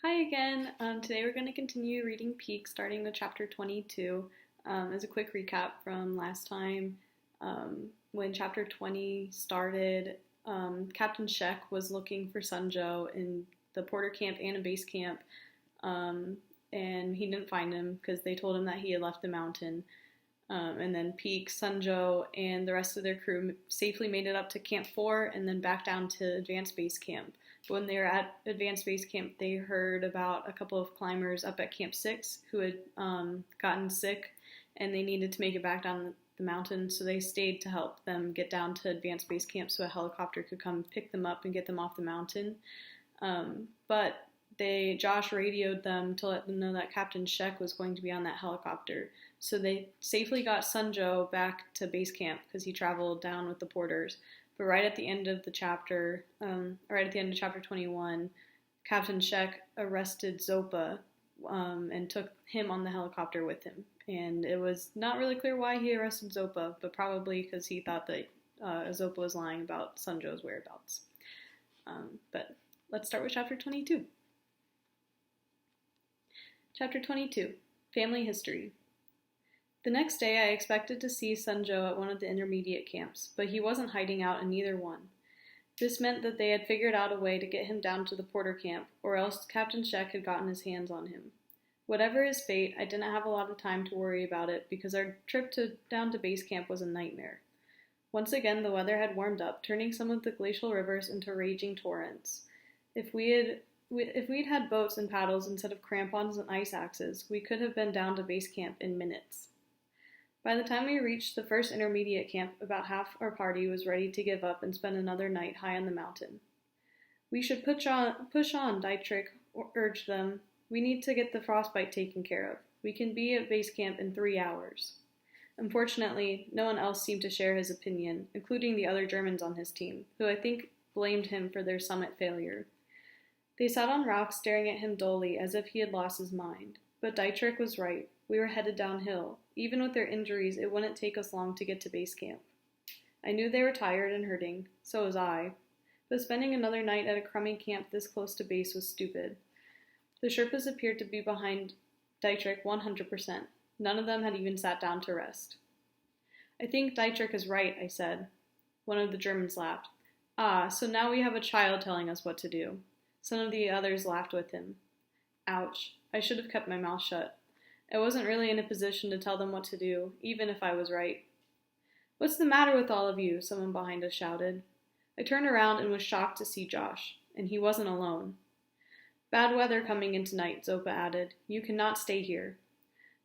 Hi again. Today we're going to continue reading Peak, starting with chapter 22. As a quick recap from last time, when chapter 20 started, Captain Shek was looking for Sunjo in the porter camp and a base camp, and he didn't find him because they told him that he had left the mountain. And then Peak, Sunjo, and the rest of their crew safely made it up to Camp 4 and then back down to Advanced Base Camp. When they were at Advanced Base Camp, they heard about a couple of climbers up at Camp 6 who had gotten sick and they needed to make it back down the mountain, so they stayed to help them get down to Advanced Base Camp so a helicopter could come pick them up and get them off the mountain. But Josh radioed them to let them know that Captain Shek was going to be on that helicopter. So they safely got Sunjo back to base camp because he traveled down with the porters. But right at the end of chapter 21, Captain Shek arrested Zopa and took him on the helicopter with him. And it was not really clear why he arrested Zopa, but probably because he thought that Zopa was lying about Sunjo's whereabouts. But let's start with chapter 22. Chapter 22, Family History. The next day I expected to see Sunjo at one of the intermediate camps, but he wasn't hiding out in either one. This meant that they had figured out a way to get him down to the porter camp, or else Captain Shek had gotten his hands on him. Whatever his fate, I didn't have a lot of time to worry about it because our trip down to base camp was a nightmare. Once again, the weather had warmed up, turning some of the glacial rivers into raging torrents. If we'd had boats and paddles instead of crampons and ice axes, we could have been down to base camp in minutes. By the time we reached the first intermediate camp, about half our party was ready to give up and spend another night high on the mountain. We should push on, Dietrich urged them. We need to get the frostbite taken care of. We can be at base camp in 3 hours. Unfortunately, no one else seemed to share his opinion, including the other Germans on his team, who I think blamed him for their summit failure. They sat on rocks staring at him dully as if he had lost his mind. But Dietrich was right. We were headed downhill. Even with their injuries, it wouldn't take us long to get to base camp. I knew they were tired and hurting. So was I. But spending another night at a crummy camp this close to base was stupid. The Sherpas appeared to be behind Dietrich 100%. None of them had even sat down to rest. I think Dietrich is right, I said. One of the Germans laughed. Ah, so now we have a child telling us what to do. Some of the others laughed with him. Ouch. I should have kept my mouth shut. I wasn't really in a position to tell them what to do, even if I was right. What's the matter with all of you? Someone behind us shouted. I turned around and was shocked to see Josh, and he wasn't alone. Bad weather coming in tonight, Zopa added. You cannot stay here.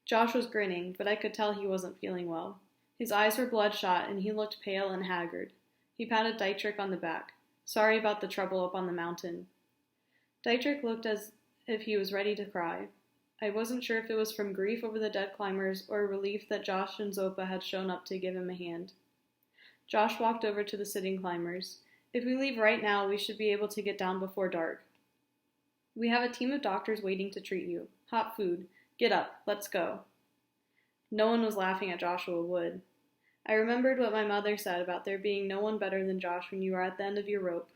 Josh was grinning, but I could tell he wasn't feeling well. His eyes were bloodshot, and he looked pale and haggard. He patted Dietrich on the back. Sorry about the trouble up on the mountain. Dietrich looked as if he was ready to cry. I wasn't sure if it was from grief over the dead climbers or relief that Josh and Zopa had shown up to give him a hand. Josh walked over to the sitting climbers. If we leave right now, we should be able to get down before dark. We have a team of doctors waiting to treat you. Hot food. Get up. Let's go. No one was laughing at Joshua Wood. I remembered what my mother said about there being no one better than Josh when you are at the end of your rope.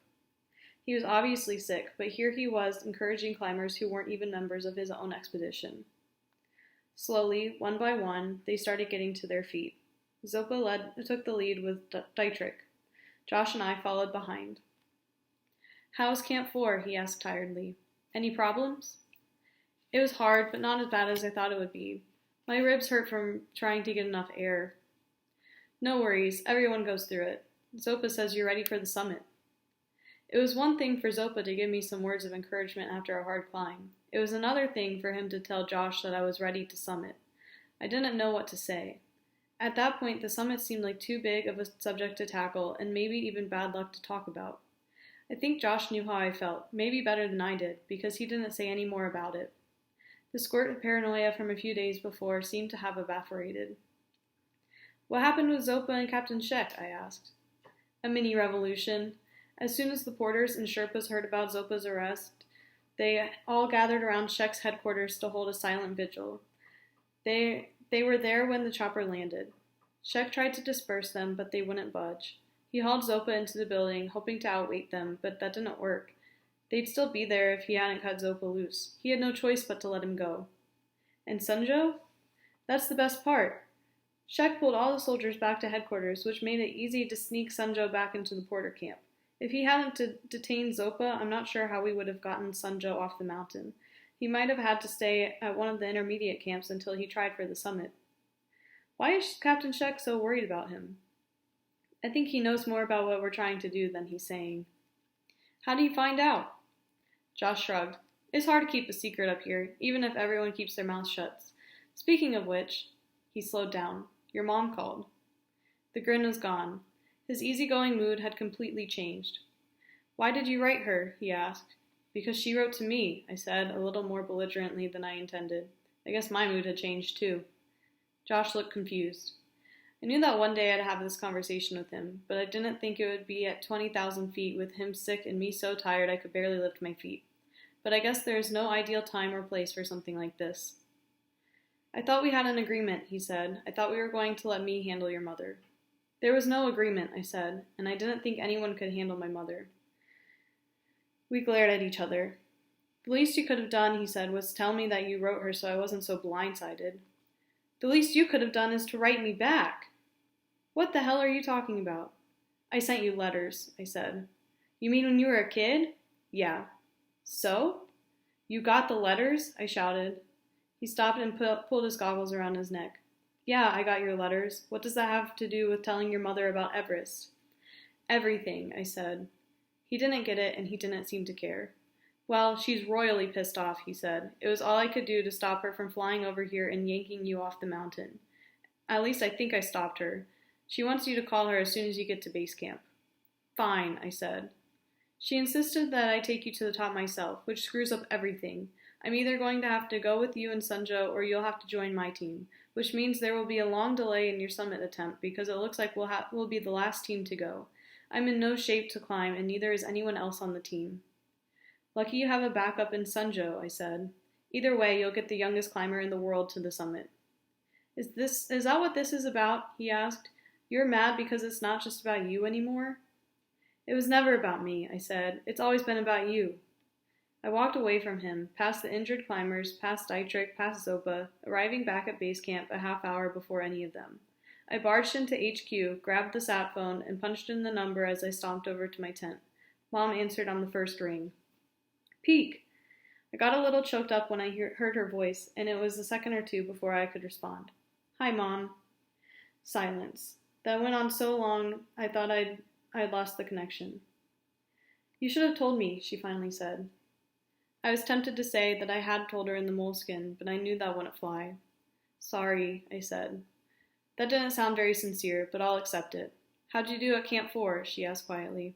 He was obviously sick, but here he was encouraging climbers who weren't even members of his own expedition. Slowly, one by one, they started getting to their feet. Zopa took the lead with Dietrich. Josh and I followed behind. How's Camp 4? He asked tiredly. Any problems? It was hard, but not as bad as I thought it would be. My ribs hurt from trying to get enough air. No worries, everyone goes through it. Zopa says you're ready for the summit. It was one thing for Zopa to give me some words of encouragement after a hard climb. It was another thing for him to tell Josh that I was ready to summit. I didn't know what to say. At that point, the summit seemed like too big of a subject to tackle and maybe even bad luck to talk about. I think Josh knew how I felt, maybe better than I did, because he didn't say any more about it. The squirt of paranoia from a few days before seemed to have evaporated. What happened with Zopa and Captain Shek? I asked. A mini revolution. As soon as the porters and Sherpas heard about Zopa's arrest, they all gathered around Shek's headquarters to hold a silent vigil. They were there when the chopper landed. Shek tried to disperse them, but they wouldn't budge. He hauled Zopa into the building, hoping to outweight them, but that didn't work. They'd still be there if he hadn't cut Zopa loose. He had no choice but to let him go. And Sunjo? That's the best part. Shek pulled all the soldiers back to headquarters, which made it easy to sneak Sunjo back into the porter camp. If he hadn't detained Zopa, I'm not sure how we would have gotten Sunjo off the mountain. He might have had to stay at one of the intermediate camps until he tried for the summit. Why is Captain Shek so worried about him? I think he knows more about what we're trying to do than he's saying. How do you find out? Josh shrugged. It's hard to keep a secret up here, even if everyone keeps their mouths shut. Speaking of which, he slowed down. Your mom called. The grin was gone. His easygoing mood had completely changed. Why did you write her? He asked. Because she wrote to me, I said, a little more belligerently than I intended. I guess my mood had changed too. Josh looked confused. I knew that one day I'd have this conversation with him, but I didn't think it would be at 20,000 feet with him sick and me so tired I could barely lift my feet. But I guess there is no ideal time or place for something like this. I thought we had an agreement, he said. I thought we were going to let me handle your mother. There was no agreement, I said, and I didn't think anyone could handle my mother. We glared at each other. The least you could have done, he said, was tell me that you wrote her so I wasn't so blindsided. The least you could have done is to write me back. What the hell are you talking about? I sent you letters, I said. You mean when you were a kid? Yeah. So? You got the letters? I shouted. He stopped and pulled his goggles around his neck. Yeah, I got your letters. What does that have to do with telling your mother about Everest? Everything, I said. He didn't get it, and he didn't seem to care. Well, she's royally pissed off, he said. It was all I could do to stop her from flying over here and yanking you off the mountain. At least I think I stopped her. She wants you to call her as soon as you get to base camp. Fine, I said. She insisted that I take you to the top myself, which screws up everything. I'm either going to have to go with you and Sunjo, or you'll have to join my team, which means there will be a long delay in your summit attempt because it looks like we'll be the last team to go. I'm in no shape to climb, and neither is anyone else on the team. Lucky you have a backup in Sunjo, I said. Either way, you'll get the youngest climber in the world to the summit. Is that what this is about? He asked. You're mad because it's not just about you anymore? It was never about me, I said. It's always been about you. I walked away from him, past the injured climbers, past Dietrich, past Zopa, arriving back at base camp a half hour before any of them. I barged into HQ, grabbed the sat phone, and punched in the number as I stomped over to my tent. Mom answered on the first ring. Peek! I got a little choked up when I heard her voice, and it was a second or two before I could respond. Hi, Mom. Silence. That went on so long, I thought I'd lost the connection. You should have told me, she finally said. I was tempted to say that I had told her in the moleskin, but I knew that wouldn't fly. Sorry, I said. That didn't sound very sincere, but I'll accept it. How'd you do at Camp 4? She asked quietly.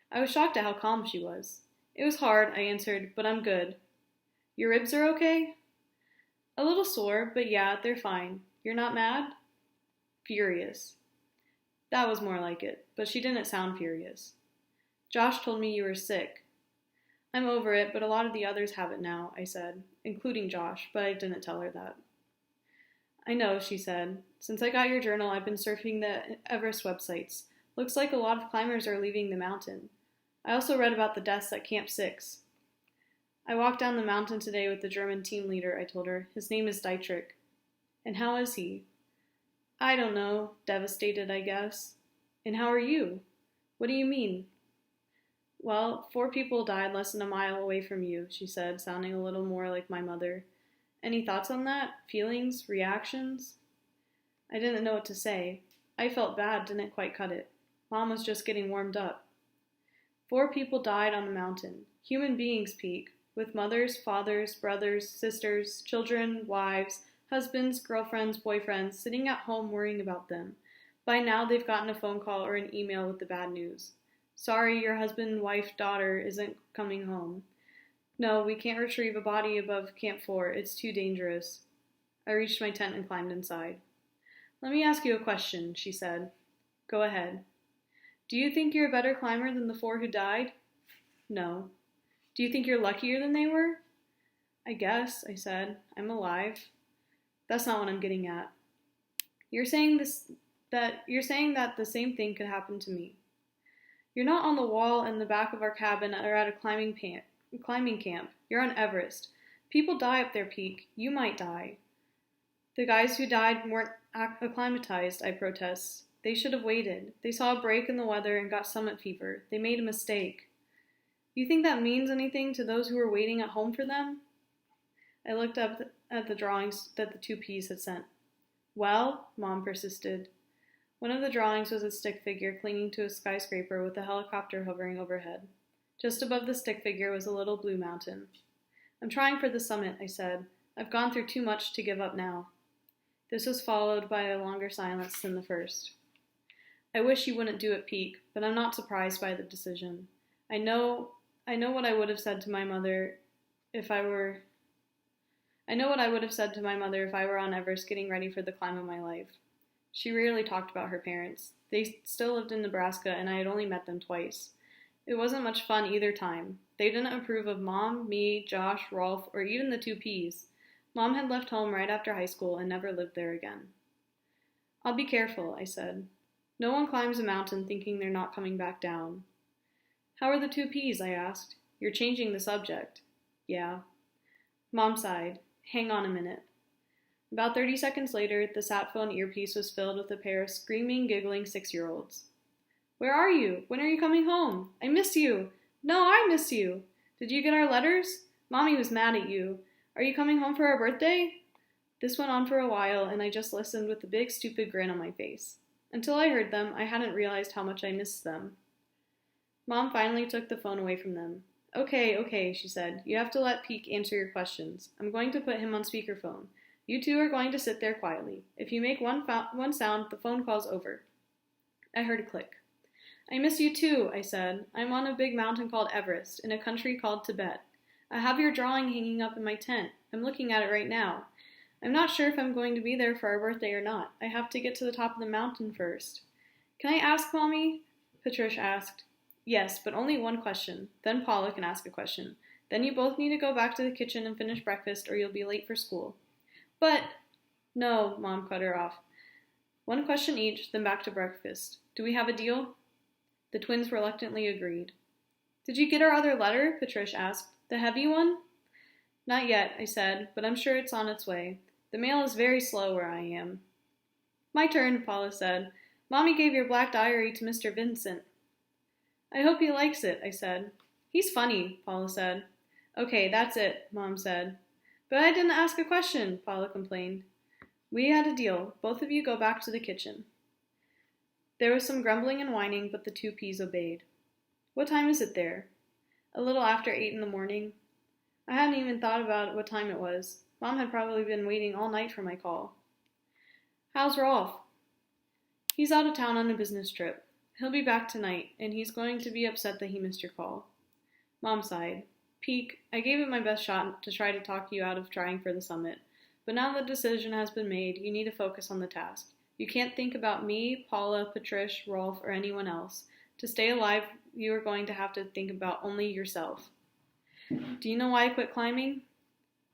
I was shocked at how calm she was. It was hard, I answered, but I'm good. Your ribs are okay? A little sore, but yeah, they're fine. You're not mad? Furious. That was more like it, but she didn't sound furious. Josh told me you were sick. I'm over it, but a lot of the others have it now, I said, including Josh, but I didn't tell her that. I know, she said. Since I got your journal, I've been surfing the Everest websites. Looks like a lot of climbers are leaving the mountain. I also read about the deaths at Camp 6. I walked down the mountain today with the German team leader, I told her. His name is Dietrich. And how is he? I don't know. Devastated, I guess. And how are you? What do you mean? Well, 4 people died less than a mile away from you, she said, sounding a little more like my mother. Any thoughts on that? Feelings? Reactions? I didn't know what to say. I felt bad, didn't quite cut it. Mom was just getting warmed up. 4 people died on the mountain. Human beings, Pete, with mothers, fathers, brothers, sisters, children, wives, husbands, girlfriends, boyfriends, sitting at home worrying about them. By now, they've gotten a phone call or an email with the bad news. Sorry, your husband, wife, daughter isn't coming home. No, we can't retrieve a body above Camp 4. It's too dangerous. I reached my tent and climbed inside. Let me ask you a question, she said. Go ahead. Do you think you're a better climber than the 4 who died? No. Do you think you're luckier than they were? I guess, I said. I'm alive. That's not what I'm getting at. You're saying that the same thing could happen to me. You're not on the wall in the back of our cabin or at a climbing camp. You're on Everest. People die up there, Peak. You might die. The guys who died weren't acclimatized, I protest. They should have waited. They saw a break in the weather and got summit fever. They made a mistake. You think that means anything to those who were waiting at home for them? I looked up at the drawings that the 2Ps had sent. Well, Mom persisted. One of the drawings was a stick figure clinging to a skyscraper with a helicopter hovering overhead. Just above the stick figure was a little blue mountain. I'm trying for the summit, I said. I've gone through too much to give up now. This was followed by a longer silence than the first. I wish you wouldn't do it, Peak, but I'm not surprised by the decision. I know what I would have said to my mother if I were on Everest getting ready for the climb of my life. She rarely talked about her parents. They still lived in Nebraska, and I had only met them twice. It wasn't much fun either time. They didn't approve of Mom, me, Josh, Rolf, or even the 2Ps. Mom had left home right after high school and never lived there again. I'll be careful, I said. No one climbs a mountain thinking they're not coming back down. How are the 2Ps? I asked. You're changing the subject. Yeah. Mom sighed. Hang on a minute. About 30 seconds later, the sat phone earpiece was filled with a pair of screaming, giggling 6-year-olds. Where are you? When are you coming home? I miss you. No, I miss you. Did you get our letters? Mommy was mad at you. Are you coming home for our birthday? This went on for a while, and I just listened with a big, stupid grin on my face. Until I heard them, I hadn't realized how much I missed them. Mom finally took the phone away from them. Okay, she said. You have to let Peak answer your questions. I'm going to put him on speakerphone. You two are going to sit there quietly. If you make one sound, the phone call's over. I heard a click. I miss you too, I said. I'm on a big mountain called Everest, in a country called Tibet. I have your drawing hanging up in my tent. I'm looking at it right now. I'm not sure if I'm going to be there for our birthday or not. I have to get to the top of the mountain first. Can I ask, Mommy? Patricia asked. Yes, but only one question. Then Paula can ask a question. Then you both need to go back to the kitchen and finish breakfast or you'll be late for school. But... No, Mom cut her off. One question each, then back to breakfast. Do we have a deal? The twins reluctantly agreed. Did you get our other letter? Patricia asked. The heavy one? Not yet, I said, but I'm sure it's on its way. The mail is very slow where I am. My turn, Paula said. Mommy gave your black diary to Mr. Vincent. I hope he likes it, I said. He's funny, Paula said. Okay, that's it, Mom said. But I didn't ask a question, Paula complained. We had a deal. Both of you go back to the kitchen. There was some grumbling and whining, but the 2Ps obeyed. What time is it there? A little after 8 in the morning. I hadn't even thought about what time it was. Mom had probably been waiting all night for my call. How's Rolf? He's out of town on a business trip. He'll be back tonight, and he's going to be upset that he missed your call. Mom sighed. Peak, I gave it my best shot to try to talk you out of trying for the summit. But now the decision has been made, you need to focus on the task. You can't think about me, Paula, Patrish, Rolf, or anyone else. To stay alive, you are going to have to think about only yourself. Do you know why I quit climbing?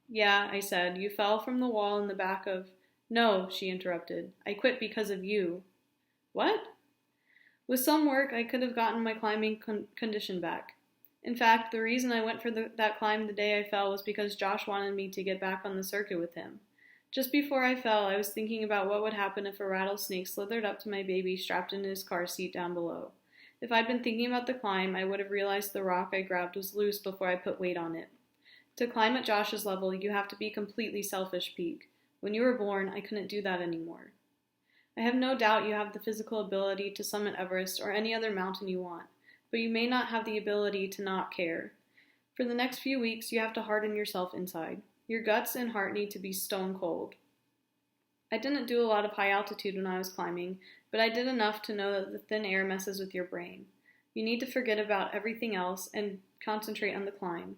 Yeah, I said. You fell from the wall in the back of... No, she interrupted. I quit because of you. What? With some work, I could have gotten my climbing condition back. In fact, the reason I went for that climb the day I fell was because Josh wanted me to get back on the circuit with him. Just before I fell, I was thinking about what would happen if a rattlesnake slithered up to my baby strapped in his car seat down below. If I'd been thinking about the climb, I would have realized the rock I grabbed was loose before I put weight on it. To climb at Josh's level, you have to be completely selfish, Peak. When you were born, I couldn't do that anymore. I have no doubt you have the physical ability to summit Everest or any other mountain you want, but you may not have the ability to not care. For the next few weeks, you have to harden yourself inside. Your guts and heart need to be stone cold. I didn't do a lot of high altitude when I was climbing, but I did enough to know that the thin air messes with your brain. You need to forget about everything else and concentrate on the climb.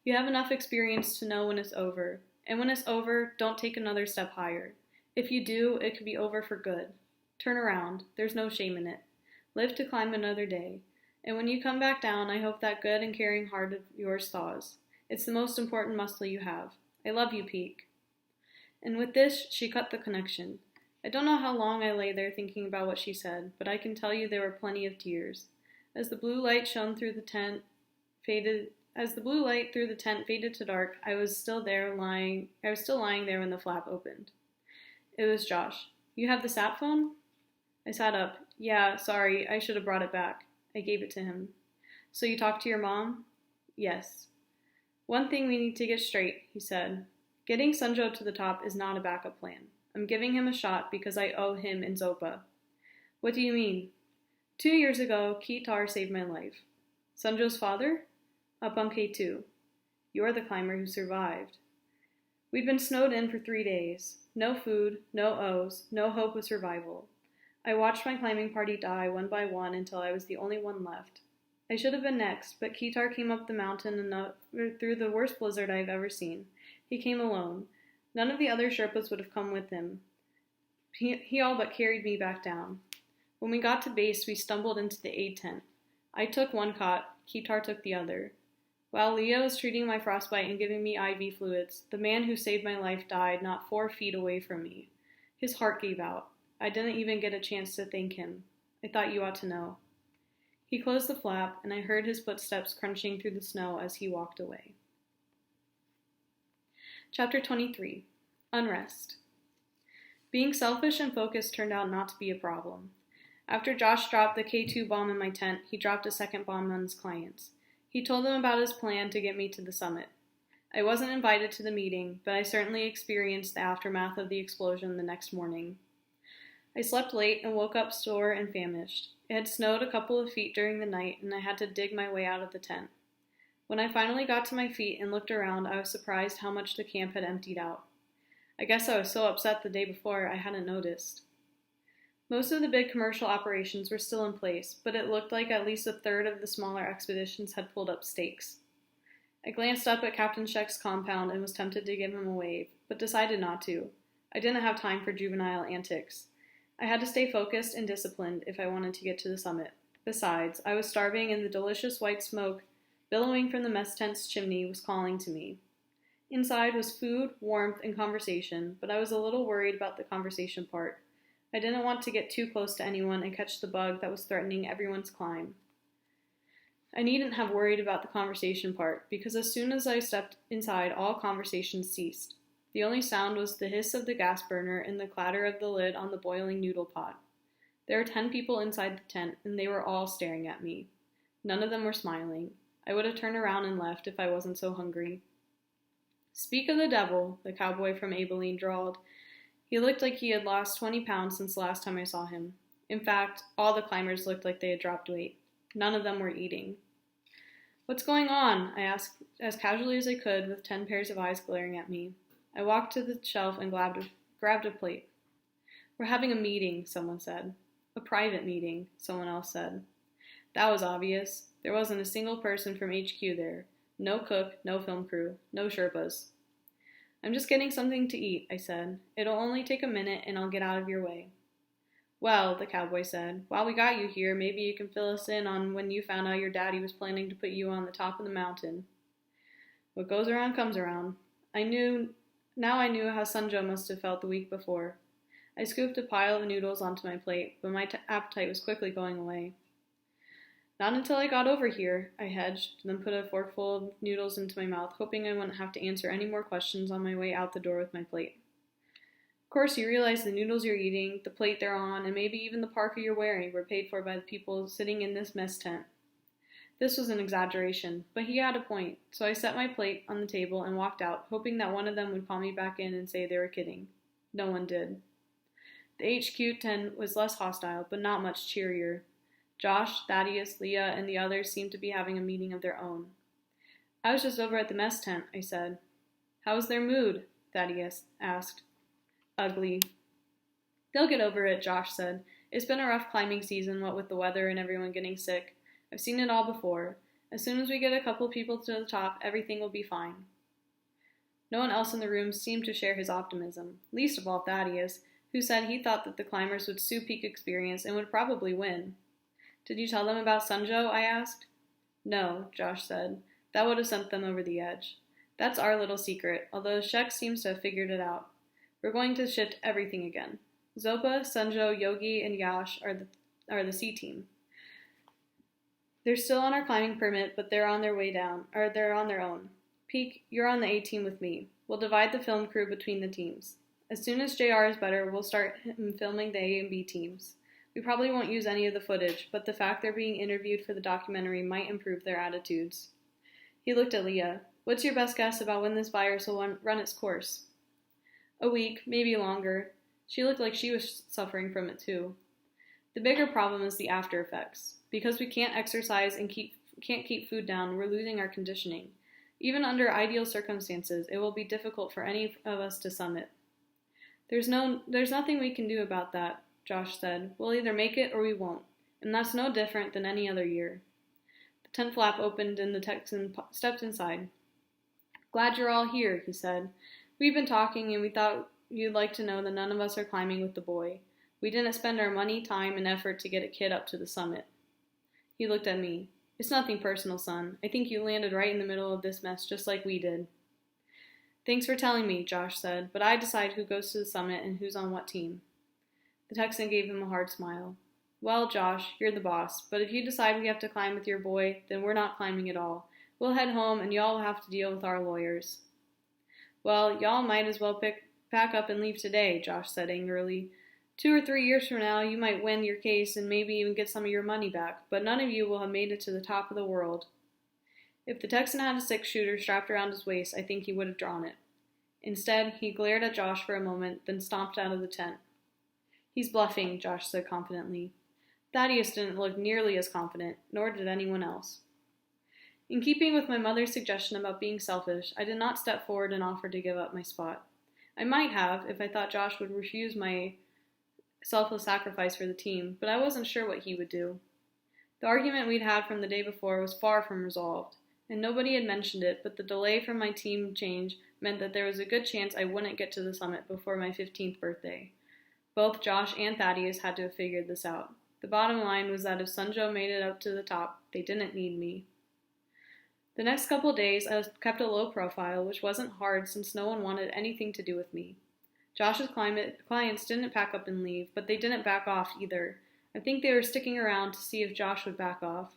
You have enough experience to know when it's over, and when it's over, don't take another step higher. If you do, it could be over for good. Turn around. There's no shame in it. Live to climb another day. And when you come back down, I hope that good and caring heart of yours thaws. It's the most important muscle you have. I love you, Peak. And with this, she cut the connection. I don't know how long I lay there thinking about what she said, but I can tell you there were plenty of tears. As the blue light shone through the tent faded as the blue light through the tent faded to dark, I was still lying there when the flap opened. It was Josh. You have the sat phone? I sat up. Yeah, sorry, I should have brought it back. I gave it to him. So you talked to your mom? Yes. One thing we need to get straight, he said. Getting Sunjo to the top is not a backup plan. I'm giving him a shot because I owe him and Zopa. What do you mean? 2 years ago, Kitar saved my life. Sunjo's father? Up on K2. You're the climber who survived. We'd been snowed in for 3 days. No food, no O's, no hope of survival. I watched my climbing party die one by one until I was the only one left. I should have been next, but Kitar came up the mountain through the worst blizzard I've ever seen. He came alone. None of the other Sherpas would have come with him. He all but carried me back down. When we got to base, we stumbled into the aid tent. I took one cot, Kitar took the other. While Leo was treating my frostbite and giving me IV fluids, the man who saved my life died not 4 feet away from me. His heart gave out. I didn't even get a chance to thank him. I thought you ought to know. He closed the flap, and I heard his footsteps crunching through the snow as he walked away. Chapter 23. Unrest. Being selfish and focused turned out not to be a problem. After Josh dropped the K2 bomb in my tent, he dropped a second bomb on his clients. He told them about his plan to get me to the summit. I wasn't invited to the meeting, but I certainly experienced the aftermath of the explosion the next morning. I slept late and woke up sore and famished. It had snowed a couple of feet during the night, and I had to dig my way out of the tent. When I finally got to my feet and looked around, I was surprised how much the camp had emptied out. I guess I was so upset the day before I hadn't noticed. Most of the big commercial operations were still in place, but it looked like at least a third of the smaller expeditions had pulled up stakes. I glanced up at Captain Sheck's compound and was tempted to give him a wave, but decided not to. I didn't have time for juvenile antics. I had to stay focused and disciplined if I wanted to get to the summit. Besides, I was starving and the delicious white smoke billowing from the mess tent's chimney was calling to me. Inside was food, warmth, and conversation, but I was a little worried about the conversation part. I didn't want to get too close to anyone and catch the bug that was threatening everyone's climb. I needn't have worried about the conversation part, because as soon as I stepped inside, all conversation ceased. The only sound was the hiss of the gas burner and the clatter of the lid on the boiling noodle pot. There were 10 people inside the tent, and they were all staring at me. None of them were smiling. I would have turned around and left if I wasn't so hungry. Speak of the devil, the cowboy from Abilene drawled. He looked like he had lost 20 pounds since the last time I saw him. In fact, all the climbers looked like they had dropped weight. None of them were eating. What's going on? I asked as casually as I could, with 10 pairs of eyes glaring at me. I walked to the shelf and grabbed a plate. We're having a meeting, someone said. A private meeting, someone else said. That was obvious. There wasn't a single person from HQ there. No cook, no film crew, no Sherpas. I'm just getting something to eat, I said. It'll only take a minute and I'll get out of your way. Well, the cowboy said, while we got you here, maybe you can fill us in on when you found out your daddy was planning to put you on the top of the mountain. What goes around comes around. Now I knew how Sunjo must have felt the week before. I scooped a pile of noodles onto my plate, but my appetite was quickly going away. Not until I got over here, I hedged, then put a forkful of noodles into my mouth, hoping I wouldn't have to answer any more questions on my way out the door with my plate. Of course, you realize the noodles you're eating, the plate they're on, and maybe even the parka you're wearing were paid for by the people sitting in this mess tent. This was an exaggeration, but he had a point, so I set my plate on the table and walked out, hoping that one of them would call me back in and say they were kidding. No one did. The HQ tent was less hostile, but not much cheerier. Josh, Thaddeus, Leah, and the others seemed to be having a meeting of their own. I was just over at the mess tent, I said. How's their mood? Thaddeus asked. Ugly. They'll get over it, Josh said. It's been a rough climbing season, what with the weather and everyone getting sick. I've seen it all before. As soon as we get a couple people to the top, everything will be fine. No one else in the room seemed to share his optimism, least of all Thaddeus, who said he thought that the climbers would sue peak experience and would probably win. Did you tell them about Sunjo? I asked. No, Josh said. That would have sent them over the edge. That's our little secret, although Sheck seems to have figured it out. We're going to shift everything again. Zopa, Sunjo, Yogi, and Yash are the C team. They're still on our climbing permit, but they're on their way down, or they're on their own. Peak, you're on the A team with me. We'll divide the film crew between the teams. As soon as JR is better, we'll start filming the A and B teams. We probably won't use any of the footage, but the fact they're being interviewed for the documentary might improve their attitudes. He looked at Leah. What's your best guess about when this virus will run its course? A week, maybe longer. She looked like she was suffering from it too. The bigger problem is the after effects. Because we can't exercise and can't keep food down, we're losing our conditioning. Even under ideal circumstances, it will be difficult for any of us to summit. There's nothing we can do about that, Josh said. We'll either make it or we won't, and that's no different than any other year. The tent flap opened and the Texan stepped inside. Glad you're all here, he said. We've been talking and we thought you'd like to know that none of us are climbing with the boy. We didn't spend our money, time, and effort to get a kid up to the summit. He looked at me. It's nothing personal, son. I think you landed right in the middle of this mess just like we did. Thanks for telling me, Josh said, but I decide who goes to the summit and who's on what team. The Texan gave him a hard smile. Well, Josh, you're the boss, but if you decide we have to climb with your boy, then we're not climbing at all. We'll head home and y'all will have to deal with our lawyers. Well, y'all might as well pack up and leave today, Josh said angrily. 2 or 3 years from now, you might win your case and maybe even get some of your money back, but none of you will have made it to the top of the world. If the Texan had a 6-shooter strapped around his waist, I think he would have drawn it. Instead, he glared at Josh for a moment, then stomped out of the tent. He's bluffing, Josh said confidently. Thaddeus didn't look nearly as confident, nor did anyone else. In keeping with my mother's suggestion about being selfish, I did not step forward and offer to give up my spot. I might have, if I thought Josh would refuse my selfless sacrifice for the team, but I wasn't sure what he would do. The argument we'd had from the day before was far from resolved, and nobody had mentioned it, but the delay from my team change meant that there was a good chance I wouldn't get to the summit before my 15th birthday. Both Josh and Thaddeus had to have figured this out. The bottom line was that if Sunjo made it up to the top, they didn't need me. The next couple days, I kept a low profile, which wasn't hard since no one wanted anything to do with me. Josh's clients didn't pack up and leave, but they didn't back off either. I think they were sticking around to see if Josh would back off.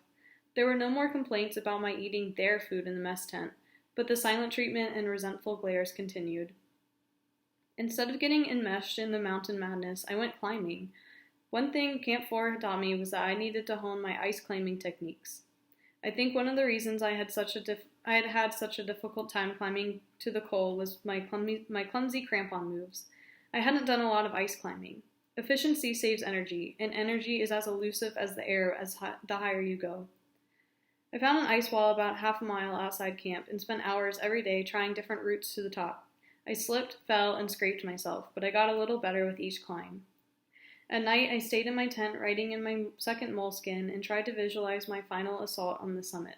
There were no more complaints about my eating their food in the mess tent, but the silent treatment and resentful glares continued. Instead of getting enmeshed in the mountain madness, I went climbing. One thing Camp 4 had taught me was that I needed to hone my ice climbing techniques. I think one of the reasons I had had such a difficult time climbing to the col was my clumsy crampon moves. I hadn't done a lot of ice climbing. Efficiency saves energy, and energy is as elusive as the air the higher you go. I found an ice wall about half a mile outside camp and spent hours every day trying different routes to the top. I slipped, fell, and scraped myself, but I got a little better with each climb. At night, I stayed in my tent writing in my second moleskin and tried to visualize my final assault on the summit.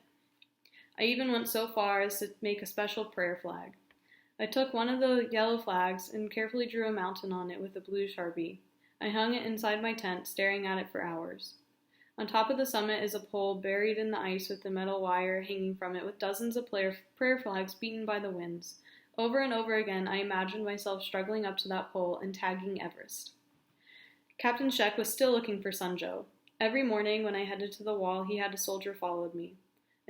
I even went so far as to make a special prayer flag. I took one of the yellow flags and carefully drew a mountain on it with a blue Sharpie. I hung it inside my tent, staring at it for hours. On top of the summit is a pole buried in the ice with the metal wire hanging from it with dozens of prayer flags beaten by the winds. Over and over again, I imagined myself struggling up to that pole and tagging Everest. Captain Shek was still looking for Sunjo. Every morning when I headed to the wall, he had a soldier follow me.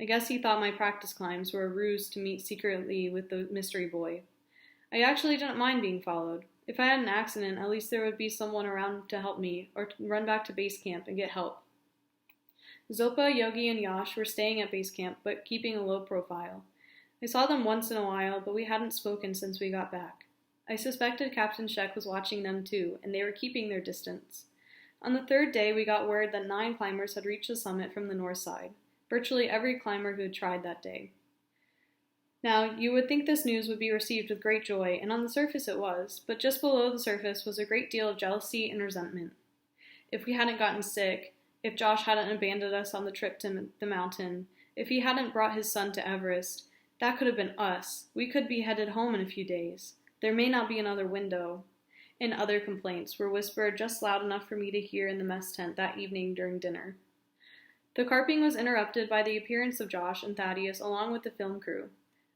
I guess he thought my practice climbs were a ruse to meet secretly with the mystery boy. I actually didn't mind being followed. If I had an accident, at least there would be someone around to help me, or to run back to base camp and get help. Zopa, Yogi, and Yash were staying at base camp, but keeping a low profile. I saw them once in a while, but we hadn't spoken since we got back. I suspected Captain Shek was watching them too, and they were keeping their distance. On the 3rd day, we got word that 9 climbers had reached the summit from the north side, virtually every climber who had tried that day. Now, you would think this news would be received with great joy, and on the surface it was, but just below the surface was a great deal of jealousy and resentment. If we hadn't gotten sick, if Josh hadn't abandoned us on the trip to the mountain, if he hadn't brought his son to Everest, that could have been us. We could be headed home in a few days. There may not be another window. And other complaints were whispered just loud enough for me to hear in the mess tent that evening during dinner. The carping was interrupted by the appearance of Josh and Thaddeus along with the film crew.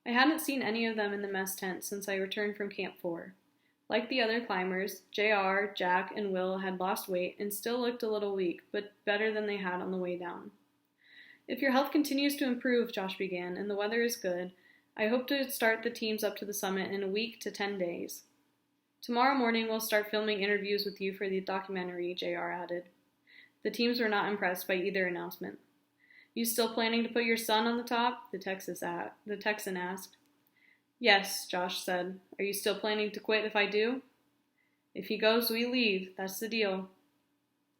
I hadn't seen any of them in the mess tent since I returned from Camp 4. Like the other climbers, JR, Jack, and Will had lost weight and still looked a little weak, but better than they had on the way down. If your health continues to improve, Josh began, and the weather is good, I hope to start the teams up to the summit in a week to 10 days. Tomorrow morning we'll start filming interviews with you for the documentary, JR added. The teams were not impressed by either announcement. You still planning to put your son on the top? The Texan asked. Yes, Josh said. Are you still planning to quit if I do? If he goes, we leave. That's the deal.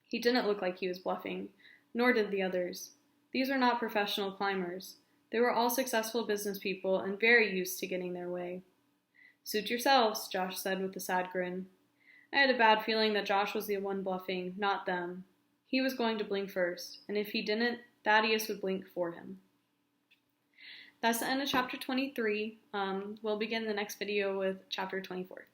He didn't look like he was bluffing, nor did the others. These were not professional climbers. They were all successful business people and very used to getting their way. Suit yourselves, Josh said with a sad grin. I had a bad feeling that Josh was the one bluffing, not them. He was going to blink first, and if he didn't, Thaddeus would blink for him. That's the end of chapter 23. We'll begin the next video with chapter 24.